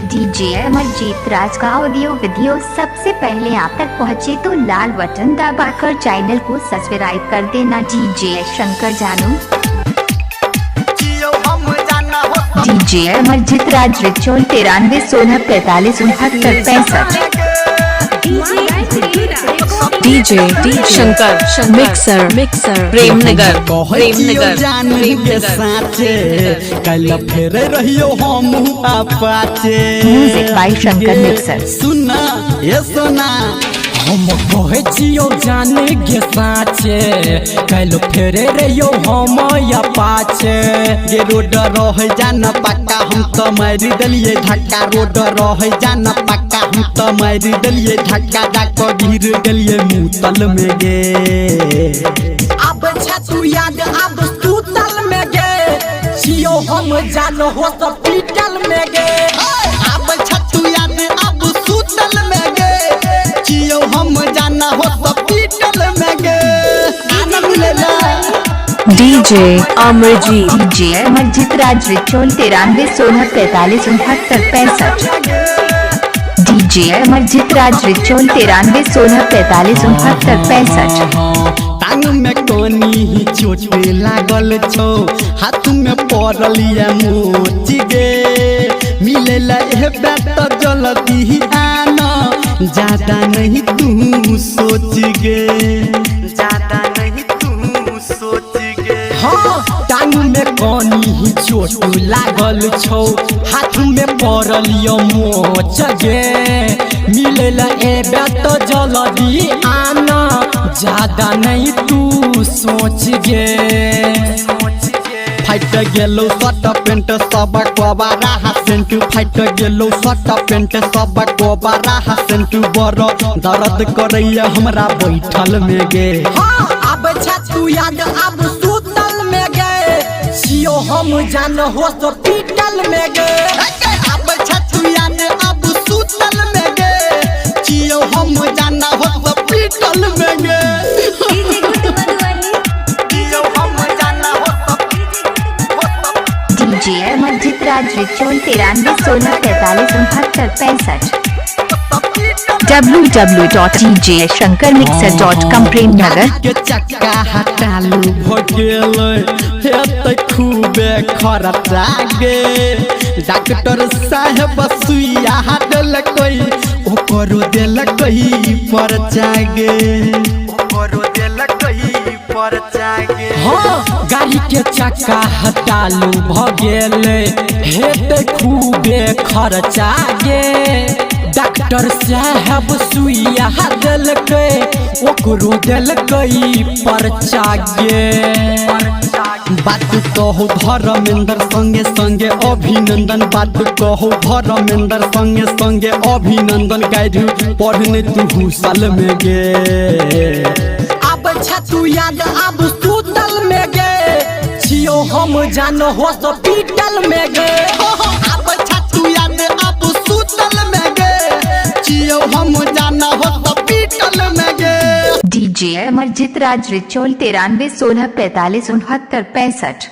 DJ Amarjeet राज का audio video सबसे पहले आप तक पहुंचे तो लाल बटन दबाकर चैनल को सब्सक्राइब कर देना। डीजे शंकर जानू, डीजे अमरजीत राज रिचोल 93 16 45 69 65। डीजे शंकर मिक्सर प्रेमनगर कल फेर रहियो हम पाचे। Music by Shankar mixer. सुना ये सुना हम कहे जियो जाने के साचे, कल फेर रहियो हम पाचे। ये रोड रह जाना पक्का हम तो मारी दलिए धक्का, रोड रह जाना पक्का हम तो मारी दलिए धक्का। जाको गिर गलिए मुतल में गे, अब छतु याद अब सुतल में गे। जियो हम जानो हॉस्पिटल में गे, अब छतु याद अब सुतल में गे। जियो हम जाना हॉस्पिटल में गे। आनंद लेना डीजे अमरजीत, डीजे अमरजीत राज रिचोल 93 16 45 69 65। डीजे अमरजीत राज रिचोल 93 16 45 69 65। टांग में कोनी चोट लागल छो, हाथ में पड़ल ये मोच गे। मिलेला ए बेटा जल्दी आना, ज्यादा नहीं तू सोच गे, ज्यादा नहीं तू सोच गे। हाँ टांग में कोनी चोट लागल छो, हाथ में पड़ल ये मोच गे। मिलेला ए बेटा जल्दी आना, ज्यादा नहीं तू सोच गे। फाइट गेलो शर्ट पेंट सब कोबारा सेंटू, फाइट गेलो शर्ट पेंट सब कोबारा सेंटू। बड़ दर्द करैया हमरा बैठल में गे, हाँ अब छतु याद अब सुतल में गे। जियो हम जान हॉस्पिटल में गे, अब छतु याद अब सुतल में गे। जियो हम जान हॉस्पिटल में गे। डीजे अमरजीत राज रिचोल 93 16 45 69 65। www.djshankarmixer.com प्रेमनगर के चक्का हटालू भगेल हेतै खूबे खर्चा गे। डॉक्टर साहेब सुइया देल कोई ओकरो देल कोई परचा गे, ओकरो देल कोई परचा गे। हाँ गाड़ी के चक्का हटालू भगेल हेतै खूबे खर्चा गे। डॉक्टर साहब सुइया देलकै ओकरो देलकै परचा गे। बात कहो धर्मेंद्र संगे संगे अभिनंदन, बात कहो धर्मेंद्र संगे संगे अभिनंदन। गाइडू पढ़ने तू साल में गे, अब छतु याद अब सुतल में गे। जियो हम जानो हॉस्पिटल में गे, अब छतु याद अब सुतल में गे। जियो हम जाना हॉस्पिटल में गे। डीजे अमरजीत राज रिचोल 93 16 45 69 65।